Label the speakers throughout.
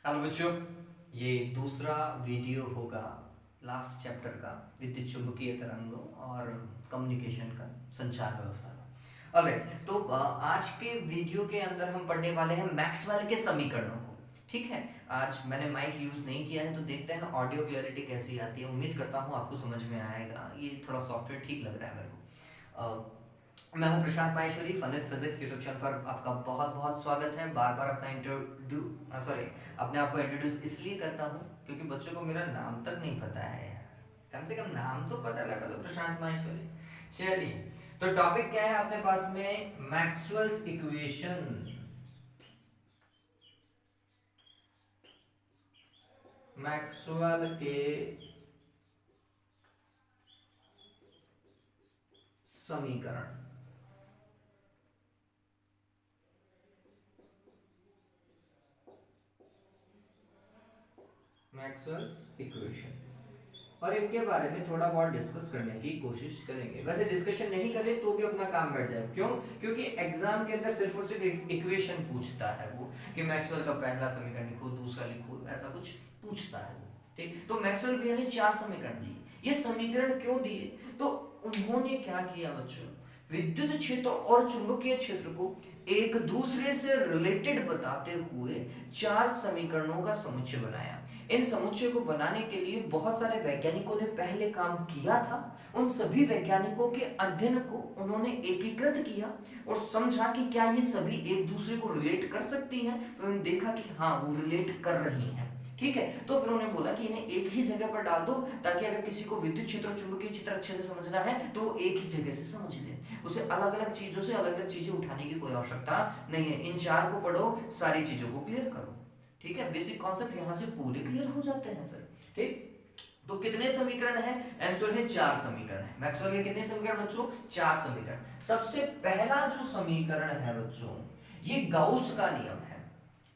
Speaker 1: Hello बच्चों, ये दूसरा वीडियो होगा लास्ट चैप्टर का विद्युत चुंबकीय तरंगों और कम्युनिकेशन का संचार व्यवस्था का। ऑलराइट, तो आज के वीडियो के अंदर हम पढ़ने वाले हैं मैक्सवेल के समीकरणों को। ठीक है, आज मैंने माइक यूज़ नहीं किया है, तो देखते हैं ऑडियो क्लैरिटी कैसी आती है। उम्मीद करता हूँ आपको समझ में आएगा। ये थोड़ा सॉफ्टवेयर ठीक लग रहा है मेरे को। मैं हूं Prashant Maheshwari. Fun Physics YouTube channel पर आपका बहुत बहुत स्वागत है। बार बार अपना अपने आप को इंट्रोड्यूस इसलिए करता हूँ क्योंकि बच्चों को मेरा नाम तक नहीं पता है यार। कम से कम नाम तो पता लगा दो, प्रशांत माहेश्वरी। चलिए, तो टॉपिक क्या है अपने पास में? Maxwell's equation. मैक्सवेल के समीकरण। मैक्सवेल्स इक्वेशन और इनके बारे में थोड़ा बहुत डिस्कस करने की कोशिश करेंगे। वैसे डिस्कशन नहीं करें तो भी अपना काम बैठ जाए। क्यों? क्योंकि एग्जाम के अंदर सिर्फ और सिर्फ इक्वेशन पूछता है वो, कि मैक्सवेल का पहला समीकरण लिखो, दूसरा लिखो, ऐसा कुछ पूछता है वो। ठीक, तो मैक्सवेल भैया ने 4 समीकरण दिए। ये समीकरण क्यों दिए? तो उन्होंने क्या किया बच्चों, विद्युत क्षेत्र और चुंबकीय क्षेत्र को एक दूसरे से रिलेटेड बताते हुए 4 समीकरणों का समुच्चय बनाया। इन समुच्चय को बनाने के लिए बहुत सारे वैज्ञानिकों ने पहले काम किया था। उन सभी वैज्ञानिकों के अध्ययन को उन्होंने एकीकृत किया और समझा कि क्या ये सभी एक दूसरे को रिलेट कर सकती हैं। तो उन्होंने देखा कि हाँ, वो रिलेट कर रही हैं। ठीक है, तो फिर उन्होंने बोला कि इन्हें एक ही जगह पर डाल दो, ताकि अगर किसी को विद्युत क्षेत्र और चुंबकीय क्षेत्र अच्छे से समझना है तो वो एक ही जगह से समझ ले। उसे अलग अलग चीजों से अलग अलग चीजें उठाने की कोई आवश्यकता नहीं है। इन 4 को पढ़ो, सारी चीजों को क्लियर करो। ठीक है, बेसिक कॉन्सेप्ट यहां से पूरे क्लियर हो जाते हैं फिर। ठीक, तो कितने समीकरण है? आंसर है 4 समीकरण है। मैक्सवेल के कितने समीकरण बच्चों? 4 समीकरण। सबसे पहला जो समीकरण है बच्चों, ये गाउस का नियम है।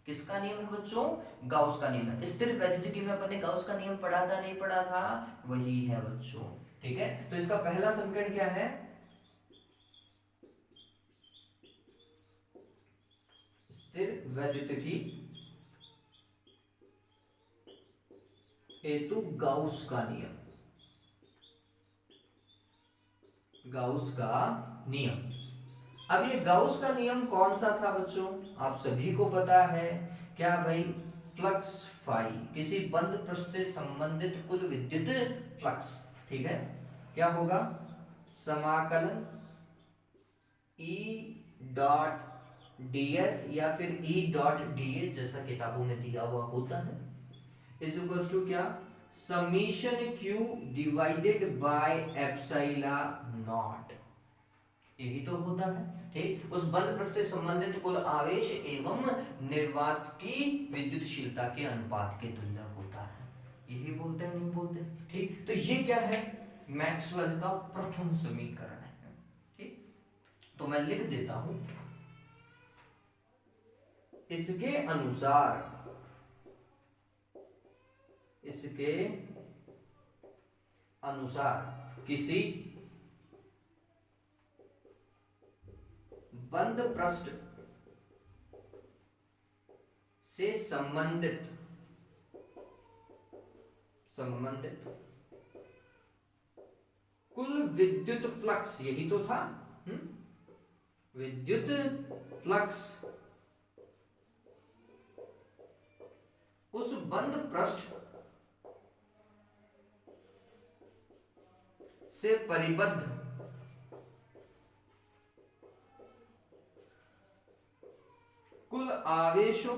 Speaker 1: किसका नियम है बच्चों? गाउस का नियम है। स्थिर वैद्युतिकी में अपन ने गाउस का नियम पढ़ा था, नहीं पढ़ा था? वही है बच्चों। ठीक है, तो इसका पहला समीकरण क्या है? स्थिर वैद्युतिकी हेतु गाउस का नियम। गाउस का नियम। अब ये गाउस का नियम कौन सा था बच्चों? आप सभी को पता है क्या भाई? फ्लक्स फाई, किसी बंद पृष्ठ से संबंधित कुल विद्युत फ्लक्स। ठीक है, क्या होगा? समाकलन ई डॉट डीएस या फिर ई डॉट डीए, जैसा किताबों में दिया हुआ होता है, इज इक्वल टू क्या? Summation Q divided by epsilon not. यही तो होता है। ठीक, उस बंद पृष्ठ से संबंधित कुल आवेश एवं निर्वात की विद्युतशीलता के अनुपात के तुल्य होता है। यही बोलते हैं, नहीं बोलते? ठीक, तो ये क्या है? मैक्सवेल का प्रथम समीकरण है। ठीक, तो मैं लिख देता हूं, इसके अनुसार, इसके अनुसार किसी बंद पृष्ठ से संबंधित कुल विद्युत फ्लक्स, यही तो था, विद्युत फ्लक्स उस बंद पृष्ठ से परिबद्ध कुल आवेशों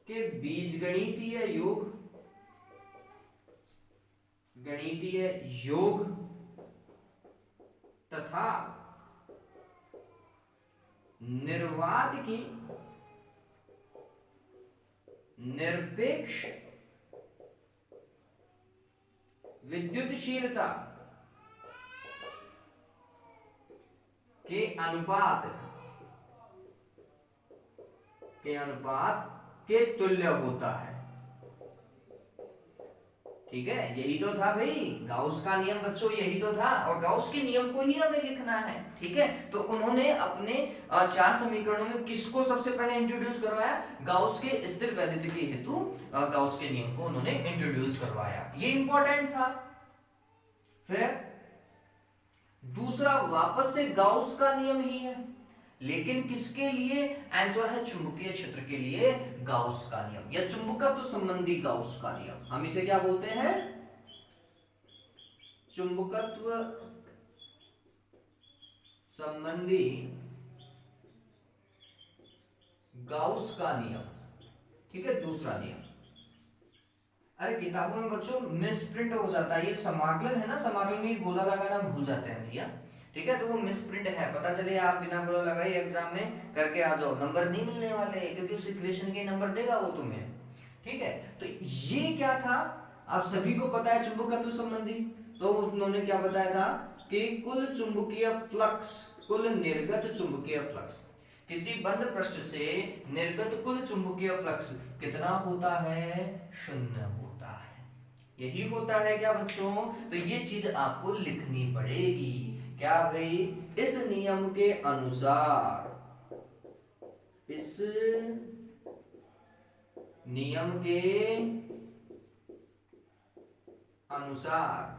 Speaker 1: के बीजगणितीय योग, गणितीय योग तथा निर्वात की निरपेक्ष विद्युतशीलता के अनुपात के तुल्य होता है। ठीक है, यही तो था भाई गाउस का नियम बच्चों, यही तो था, और गाउस के नियम को ही हमें लिखना है। ठीक है, तो उन्होंने अपने चार समीकरणों में किसको सबसे पहले इंट्रोड्यूस करवाया? गाउस के स्थिर वैद्युतिकी हेतु गाउस के नियम को उन्होंने इंट्रोड्यूस करवाया, ये इंपॉर्टेंट था। फिर दूसरा वापस से गाउस का नियम ही है, लेकिन किसके लिए? आंसर है चुंबकीय क्षेत्र के लिए गाउस का नियम या चुंबकत्व संबंधी गाउस का नियम। हम इसे क्या बोलते हैं? चुंबकत्व संबंधी गाउस का नियम। ठीक है, दूसरा नियम। अरे किताबों में बच्चों मिसप्रिंट हो जाता है, ये समाकलन है ना, समाकलन में गोला लगाना भूल जाते हैं भैया। ठीक है, तो वो मिसप्रिंट है, पता चले आप बिना गोला लगाए एग्जाम में करके आ जाओ, नंबर नहीं मिलने वाले, क्योंकि उस इक्वेशन के नंबर देगा वो तुम्हें। ठीक है, तो ये क्या था, आप सभी को पता है चुंबकत्व संबंधी, तो उन्होंने क्या बताया था कि कुल चुंबकीय फ्लक्स, कुल निर्गत चुंबकीय फ्लक्स, किसी बंद पृष्ठ से निर्गत कुल चुंबकीय फ्लक्स कितना होता है? 0 होता है। यही होता है क्या बच्चों? तो ये चीज आपको लिखनी पड़ेगी। क्या भाई? इस नियम के अनुसार, इस नियम के अनुसार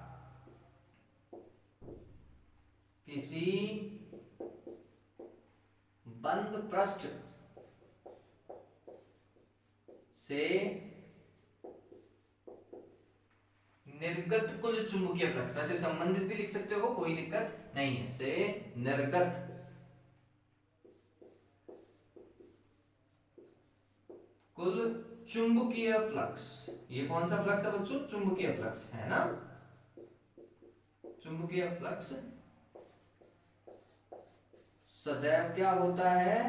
Speaker 1: किसी बंद पृष्ठ से निर्गत कुल चुंबकीय फ्लक्स, वैसे संबंधित भी लिख सकते हो, कोई दिक्कत नहीं है, से निर्गत कुल चुंबकीय फ्लक्स, ये कौन सा फ्लक्स है बच्चों? चुंबकीय फ्लक्स है ना, चुंबकीय फ्लक्स सदैव क्या होता है?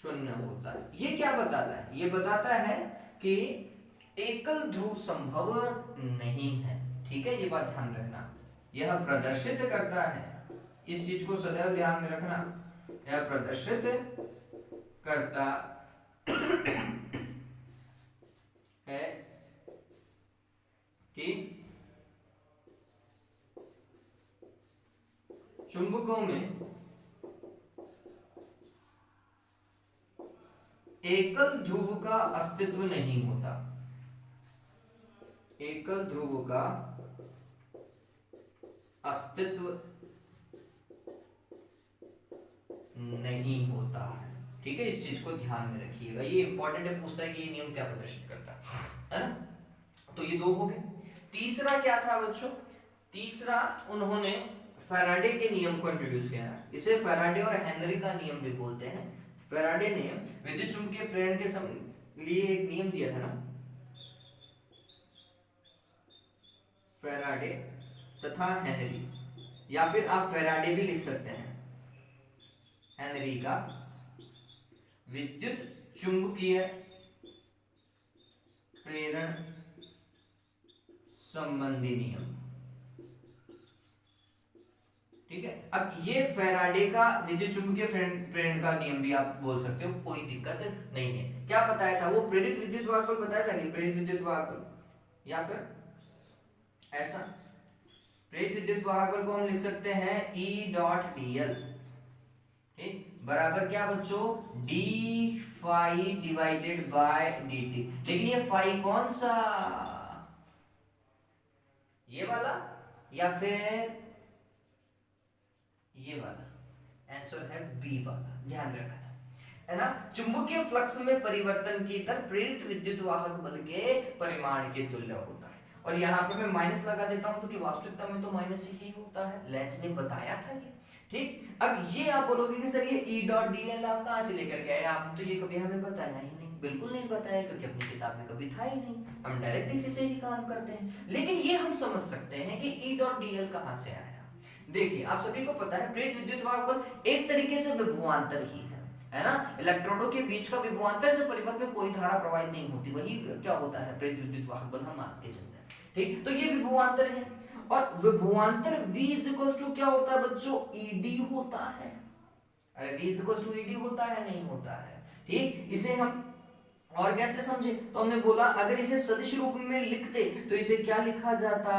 Speaker 1: 0 होता है। ये क्या बताता है? ये बताता है कि एकल ध्रुव संभव नहीं है। ठीक है, ये बात ध्यान रखना, यह प्रदर्शित करता है, इस चीज को सदैव ध्यान में रखना, यह प्रदर्शित करता है कि चुंबकों में एकल ध्रुव का अस्तित्व नहीं होता, एकल ध्रुव का अस्तित्व नहीं होता है। ठीक है, इस चीज को ध्यान में रखिएगा, ये इंपॉर्टेंट है, पूछता है कि ये नियम क्या प्रदर्शित करता है ना। तो ये 2 हो गए। तीसरा क्या था बच्चों? तीसरा उन्होंने फैराडे के नियम को इंट्रोड्यूस किया, इसे फैराडे और हेनरी का नियम भी बोलते हैं। फैराडे ने विद्युत चुंबकीय प्रेरण के लिए एक नियम दिया था ना, फैराडे तथा हेनरी, या फिर आप फैराडे भी लिख सकते हैं, हेनरी का विद्युत चुंबकीय प्रेरण संबंधी नियम। ठीक है, अब ये फैराडे का विद्युत चुंबकीय प्रेरण का नियम भी आप बोल सकते हो, कोई दिक्कत नहीं है। क्या बताया था वो? प्रेरित विद्युत वाहक बल बताया था कि प्रेरित विद्युत वाहक बल, या फिर ऐसा, प्रेरित विद्युत वाहक बल को हम लिख सकते हैं E.dl, ठीक, बराबर क्या बच्चों? d phi divided by dt। लेकिन ये फाई कौन सा? ये वाला या फिर ये वाला? आंसर है बी वाला, ध्यान रखना है ना। चुंबकीय फ्लक्स में परिवर्तन की दर प्रेरित विद्युत वाहक बल के परिमाण के तुल्य होता है। और यहाँ पे मैं माइनस लगा देता हूं क्योंकि वास्तविकता में तो माइनस ही होता है, लेंज ने बताया था ये। ठीक, अब ये आप बोलोगे कि सर ये E.dl आप कहाँ से लेकर के आए? आप तो ये कभी हमें बताया ही नहीं। बिल्कुल नहीं बताया, क्योंकि अपनी किताब में कभी था ही नहीं, हम डायरेक्ट इसी से ही काम करते हैं। लेकिन ये हम समझ सकते हैं कि E.dl कहाँ से आया। देखिए, आप सभी को पता है प्रेरित विद्युत वाहक बल एक तरीके से विभवांतर ही है ना। इलेक्ट्रोडों के बीच का विभवांतर, जब परिपथ में कोई धारा प्रवाहित नहीं होती, वही क्या होता है? प्रेरित विद्युत वाहक बल हम मान के चलते हैं। ठीक, तो ये विभवांतर है, और विभवांतर V = क्या होता है बच्चों? ED होता है। अरे V = ED होता है, नहीं होता है? ठीक, इसे हम और कैसे समझे, तो हमने बोला अगर इसे सदिश रूप में लिखते तो इसे क्या लिखा जाता,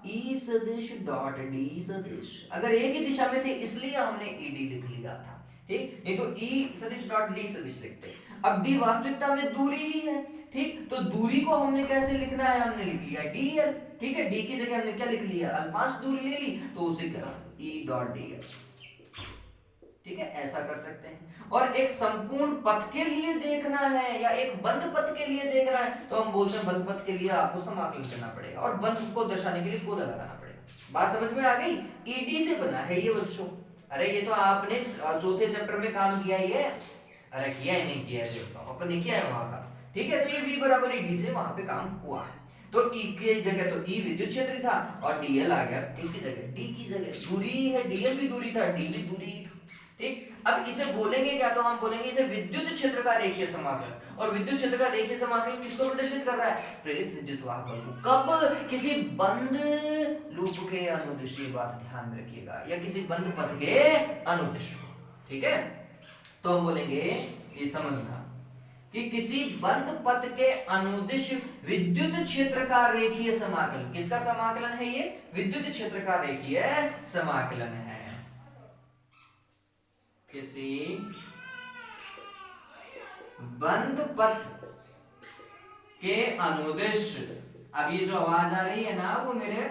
Speaker 1: ई सदिश डॉट डी सदिश। अगर एक ही दिशा में थे इसलिए हमने ई डी लिख लिया था, ठीक, नहीं तो ई सदिश डॉट डी सदिश लिखते। अब डी वास्तविकता में दूरी ही है, ठीक, तो दूरी को हमने कैसे लिखना है, हमने लिख लिया डी एल, ठीक है, डी की जगह हमने क्या लिख लिया, अल्पांश दूरी ले ली, तो उसे क्या, ई डॉट डी एल, ठीक है, ऐसा कर सकते हैं। और एक संपूर्ण पथ के लिए देखना है या एक बंद पथ के लिए देखना है, तो हम बोलते हैं बंद पथ के लिए आपको समाकलन करना पड़ेगा और बंद को दर्शाने के लिए गोला लगाना पड़ेगा। बात समझ में आ गई, ईडी से बना है ये बच्चों। अरे ये तो आपने चौथे चैप्टर में काम किया ही है, अरे किया ही नहीं किया है, अपन ने किया है वहां का, ठीक है। तो ये V बराबर ईडी से वहां पे काम हुआ है। तो E की जगह तो E विद्युत क्षेत्र था और DL आ गया किसकी जगह, D की जगह। दूरी है, DL भी दूरी था, D भी दूरी, ठीक। अब इसे बोलेंगे क्या, तो हम बोलेंगे इसे विद्युत क्षेत्र का रेखीय समाकलन। और विद्युत क्षेत्र का रेखीय समाकलन किसको प्रदर्शित कर रहा है, प्रेरित विद्युत वाहक बल को। कब, किसी बंद लूप के अनुदिश, ये बात ध्यान में रखिएगा, या किसी बंद पथ के अनुदिश, ठीक है। तो हम बोलेंगे, ये समझना कि किसी बंद पथ के अनुदिश विद्युत क्षेत्र का रेखीय समाकलन, किसका समाकलन है ये, विद्युत क्षेत्र का रेखीय समाकलन है। किसी बंद पथ के अनुदिश, अब ये जो आवाज आ रही है ना, वो मेरे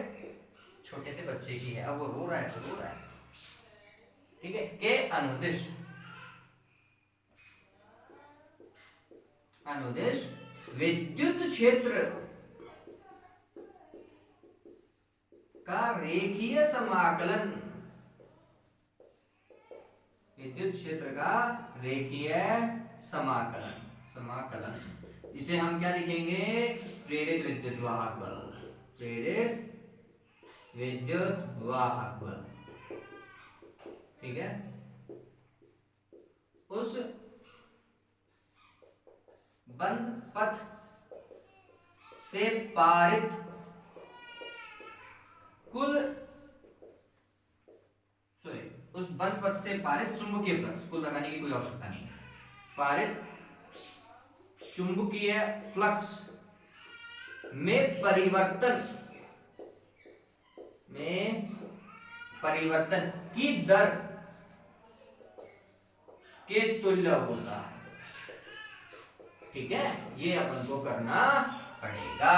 Speaker 1: छोटे से बच्चे की है, अब वो रो रहा है तो रो रहा है, ठीक है, के अनुदिश, अनुदिश विद्युत क्षेत्र का रेखीय समाकलन, विद्युत क्षेत्र का रेखीय समाकलन, समाकलन इसे हम क्या लिखेंगे, प्रेरित विद्युत वाहक बल, प्रेरित विद्युत वाहक बल, ठीक है। उस बंद पथ से पारित कुल, सॉरी, उस बंद पथ से पारित चुंबकीय फ्लक्स, कुल लगाने की कोई आवश्यकता नहीं है, पारित चुंबकीय फ्लक्स में परिवर्तन की दर के तुल्य होता है, ठीक है, ये अपन को करना पड़ेगा।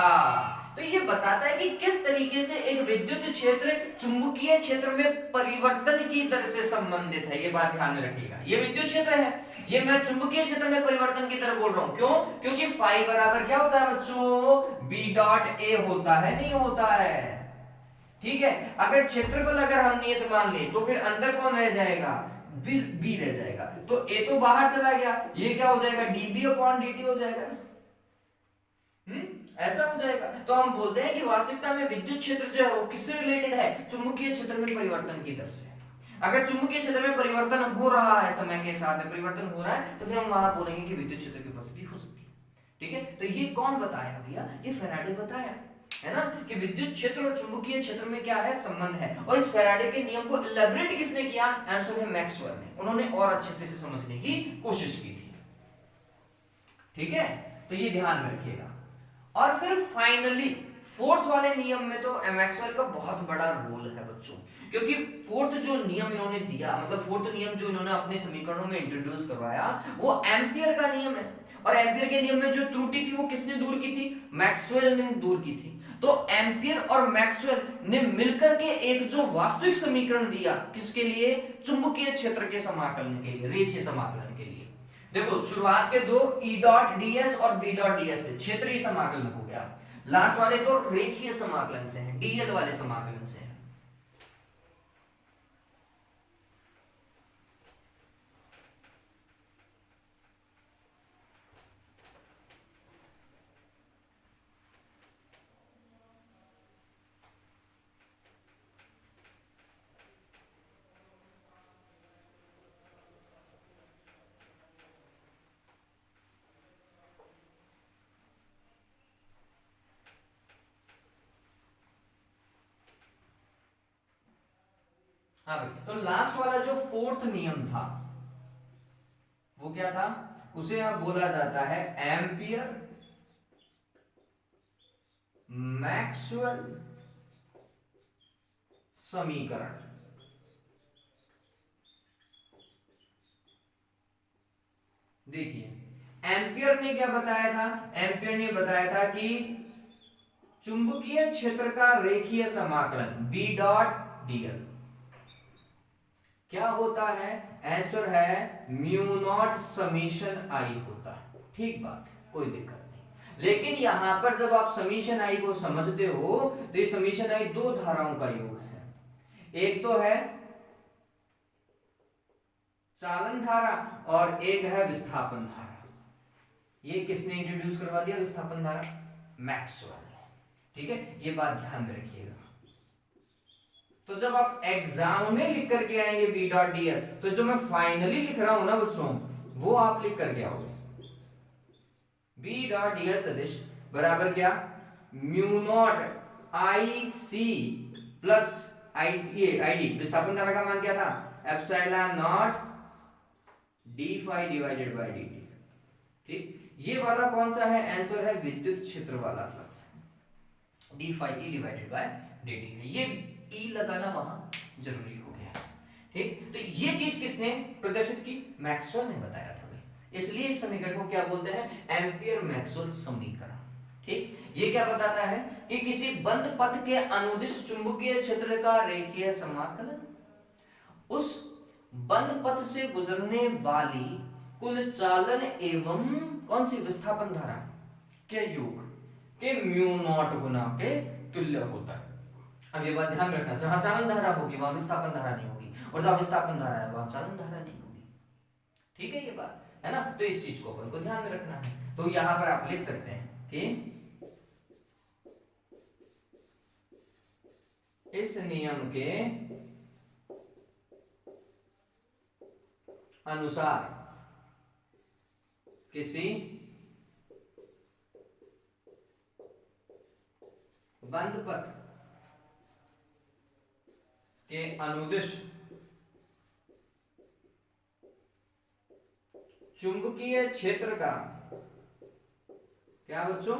Speaker 1: तो ये बताता है कि किस तरीके से एक विद्युत क्षेत्र चुंबकीय क्षेत्र में परिवर्तन की दर से संबंधित है, ये बात ध्यान में रखिएगा। ये विद्युत क्षेत्र है, ये मैं चुंबकीय क्षेत्र में परिवर्तन की दर बोल रहा हूं, क्यों, क्योंकि फाई बराबर क्या होता है बच्चों, बी डॉट ए होता है, नहीं होता है, ठीक है। अगर क्षेत्रफल अगर हम नियत मान ले तो फिर अंदर कौन रह जाएगा, बी रह जाएगा, तो ए तो बाहर चला गया, ये क्या हो जाएगा, डीबी अपॉन डीटी हो जाएगा, ऐसा हो जाएगा। तो हम बोलते हैं कि वास्तविकता में विद्युत क्षेत्र जो है वो किससे रिलेटेड है, चुंबकीय क्षेत्र में परिवर्तन की दर से। अगर चुंबकीय क्षेत्र में परिवर्तन हो रहा है, समय के साथ में परिवर्तन हो रहा है, तो फिर हम वहां बोलेंगे कि विद्युत क्षेत्र की उपस्थिति हो सकती है, ठीक है। तो ये कौन बताया भैया, ये फैराडे बताया, है ना, कि विद्युत क्षेत्र और चुंबकीय क्षेत्र में क्या है, संबंध है। और इस फैराडे के नियम को इलैबोरेट किसने किया, आंसर है मैक्सवेल ने, उन्होंने और अच्छे से इसे समझने की कोशिश की थी, ठीक है। तो ये ध्यान में रखिएगा। और फिर फाइनली फोर्थ वाले नियम में तो मैक्सवेल का बहुत बड़ा रोल है बच्चों, क्योंकि फोर्थ जो नियम इन्होंने दिया, मतलब फोर्थ नियम जो इन्होंने अपने समीकरणों में इंट्रोड्यूस करवाया, वो एम्पियर का नियम है। और एम्पियर के नियम में जो त्रुटि थी वो किसने दूर की थी, मैक्सवेल ने दूर की थी। तो एम्पियर और मैक्सवेल ने मिलकर के एक जो वास्तविक समीकरण दिया, किसके लिए, चुंबकीय क्षेत्र के समाकलन के लिए, रेखीय समाकलन के लिए। देखो शुरुआत के दो ई डॉट डीएस और बी डॉट डीएस से क्षेत्रीय समाकलन हो गया, लास्ट वाले तो रेखीय समाकलन से हैं, डीएल वाले समाकलन से हैं। हाँ भाई, तो लास्ट वाला जो फोर्थ नियम था वो क्या था, उसे आप बोला जाता है एम्पियर मैक्सवेल समीकरण। देखिए एम्पियर ने क्या बताया था, एम्पियर ने बताया था कि चुंबकीय क्षेत्र का रेखीय समाकलन B डॉट dl क्या होता है, आंसर है म्यू नॉट समीशन आई होता है। ठीक बात, कोई दिक्कत नहीं। लेकिन यहां पर जब आप समीशन आई को समझते हो तो ये समीशन आई दो धाराओं का योग है। एक तो है चालन धारा और एक है विस्थापन धारा। ये किसने इंट्रोड्यूस करवा दिया विस्थापन धारा? मैक्सवेल। ठीक है, ये बात ध्यान में रखिएगा। तो जब आप एग्जाम में लिख करके आएंगे बी डॉट डी एल, तो जो मैं फाइनली लिख रहा हूं ना बच्चों, वो आप लिख करके आओगे। बी डॉट डी एल सदिश बराबर क्या, mu naught I C plus I D, विस्थापन धारा का मान क्या था, epsilon naught d phi divided by d t. ठीक, ये वाला कौन सा है, आंसर है विद्युत क्षेत्र वाला flux, d phi E divided by d t है। ये ई लगाना वहां जरूरी हो गया। ठीक, तो ये चीज किसने प्रदर्शित की, मैक्सवेल ने बताया था भाई। इसलिए इस समीकरण को क्या बोलते हैं, एम्पियर मैक्सवेल समीकरण। ठीक, ये क्या बताता है कि किसी बंद पथ के अनुदिश चुंबकीय क्षेत्र का रेखीय समाकलन उस बंद पथ से गुजरने वाली कुल चालन एवं कौन सी विस्थापन धारा के योग के म्यू नॉट गुना के तुल्य होता है। अब ये बात ध्यान रखना, जहां चालन धारा होगी वहां विस्थापन धारा नहीं होगी, और जहां विस्थापन धारा है वहां चालन धारा नहीं होगी। ठीक है, ये बात है ना, तो इस चीज को अपन को ध्यान में रखना है। तो यहां पर आप लिख सकते हैं कि इस नियम के अनुसार किसी बंद पथ के अनुदिश चुंबकीय क्षेत्र का क्या बच्चों,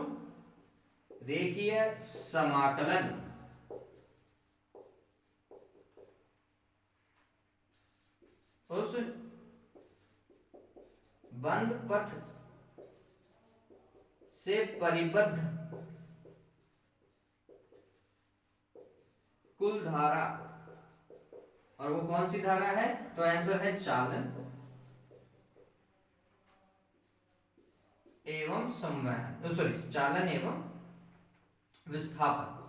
Speaker 1: रेखीय समाकलन उस बंद पथ से परिबद्ध कुल धारा, और वो कौन सी धारा है, तो आंसर है चालन एवं संवहन, सॉरी चालन एवं विस्थापन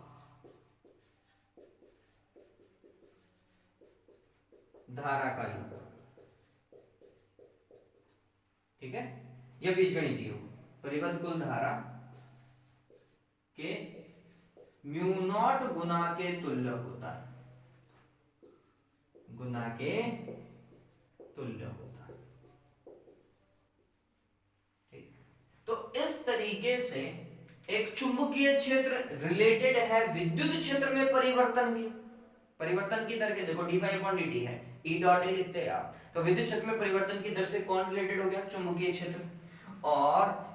Speaker 1: धारा का योग। ठीक है, यह बीजगणितीय योग परिबद्ध कुल धारा के म्यू नॉट गुना के तुल्य होता है, गुना के तुल्य होता है। ठीक, तो इस तरीके से एक चुंबकीय क्षेत्र रिलेटेड है विद्युत क्षेत्र में परिवर्तन की, परिवर्तन की दर के देखो d phi upon d t है, ई डॉट ए लिखते हैं आप, तो विद्युत क्षेत्र में परिवर्तन की दर से कौन रिलेटेड हो गया, चुंबकीय क्षेत्र, और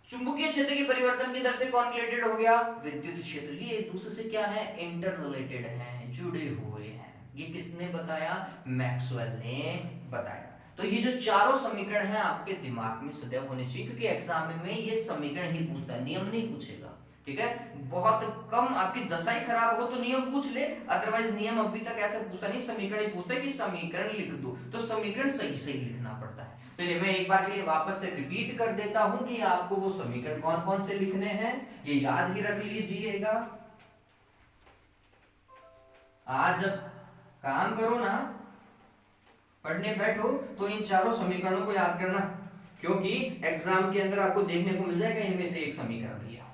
Speaker 1: चुंबकीय क्षेत्र की परिवर्तन की दर से कौन रिलेटेड हो गया, विद्युत क्षेत्र। ये एक दूसरे से क्या है, इंटर रिलेटेड है, जुड़े हुए हैं। ये किसने बताया, मैक्सवेल ने बताया। तो ये जो चारों समीकरण हैं आपके दिमाग में सदैव होने चाहिए, क्योंकि एग्जाम में ये समीकरण ही पूछता है, नियम नहीं पूछेगा। ठीक है, बहुत कम आपकी दशा ही खराब हो तो नियम पूछ ले, अदरवाइज नियम अभी तक ऐसे पूछता नहीं, समीकरण ही पूछता है कि समीकरण लिख दो, तो समीकरण सही सही लिखना पड़ता है। चलिए मैं एक बार के लिए वापस से रिपीट कर देता हूं कि आपको वो समीकरण कौन कौन से लिखने हैं, ये याद ही रख लीजिएगा। आज जब काम करो ना, पढ़ने बैठो, तो इन चारों समीकरणों को याद करना, क्योंकि एग्जाम के अंदर आपको देखने को मिल जाएगा इनमें से एक समीकरण दिया।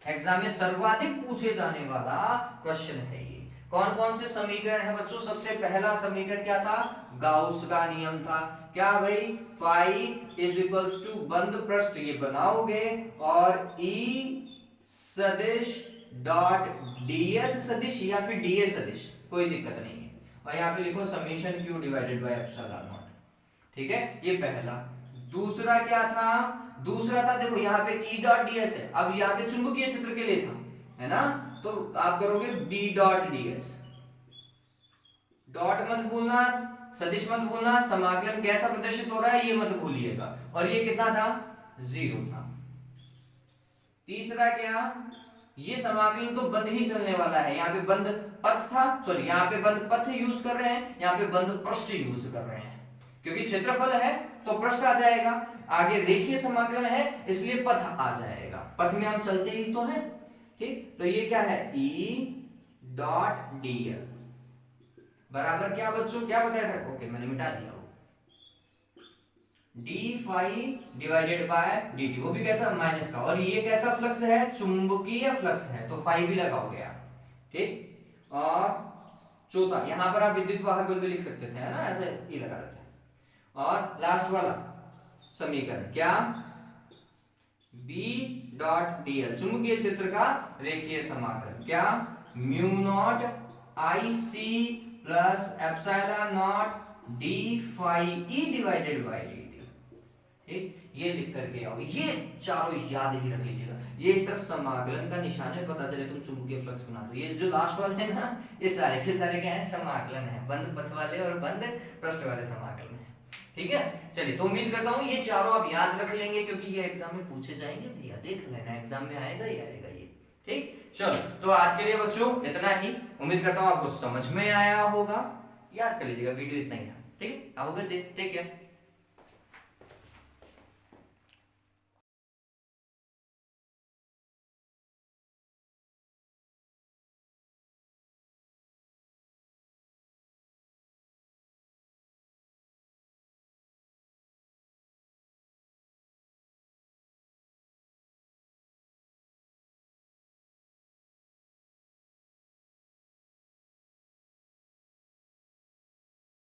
Speaker 1: एग्जाम में सर्वाधिक पूछे जाने वाला क्वेश्चन है ये। कौन कौन से समीकरण है बच्चों, सबसे पहला समीकरण क्या था, गाउस का नियम था। क्या भाई, फाई इज इक्वल्स टू बंद पृष्ठ ये बनाओगे, और ई सदिश डॉट डीएस सदिश या फिर डीए सदिश, कोई दिक्कत नहीं है, और यहाँ पे लिखो summation Q divided by epsilon not. ठीक है, ये पहला। दूसरा क्या था, दूसरा था देखो यहाँ पे E डॉट ds है, अब यहाँ पे चुंबकीय क्षेत्र के लिए था, है ना, तो आप करोगे B डॉट ds। डॉट मत भूलना, सदिश मत भूलना, समाकलन कैसा प्रदर्शित हो रहा है ये मत भूलिएगा, और ये कितना था, 0 था। तीसरा क्या, ये समाकलन तो बंद ही चलने वाला है, यहाँ पे बंद पथ था, सॉरी यहाँ पे बंद पथ यूज कर रहे हैं, यहाँ पे बंद पृष्ठ यूज कर रहे हैं, क्योंकि क्षेत्रफल है तो पृष्ठ आ जाएगा, आगे रेखीय समाकलन है इसलिए पथ आ जाएगा, पथ में हम चलते ही तो हैं, ठीक। तो ये क्या है, E डॉट dl बराबर क्या बच्चों, क्या बताया था, ओके मैंने मिटा दिया, d phi divided by dt, वो भी कैसा, माइनस का, और ये कैसा फ्लक्स है, चुंबकीय फ्लक्स है, तो फाई भी लगाओगे आप, ठीक। और चौथा, यहां पर आप विद्युत वाहक बल भी लिख सकते थे, है ना, ऐसे ही लगा देते हैं। और लास्ट वाला समीकरण क्या, B डॉट dl चुंबकीय क्षेत्र का रेखीय समाकलन, क्या, mu naught IC plus epsilon naught d phi E divided by dt, ठीक। ये लिख करके आओ, ये चारों याद ही रख लीजिएगा, ये इस तरफ समाकलन का निशान है, पता चले तुम चुंबकीय फ्लक्स बना दो। ये जो लास्ट वाले हैं ना, ये सारे के सारे क्या है, समाकलन है, बंद पथ वाले और बंद पृष्ठ वाले समाकलन है, ठीक है। चलिए, तो उम्मीद करता हूँ ये चारों आप याद रख लेंगे, क्योंकि ये एग्जाम में पूछे जाएंगे भैया, देख लेना एग्जाम में आएगा ही आएगा ये, ठीक। चलो, तो आज के लिए बच्चों इतना ही, उम्मीद करता हूँ आपको समझ में आया होगा, याद कर लीजिएगा, वीडियो इतना ही था, ठीक है। Take care.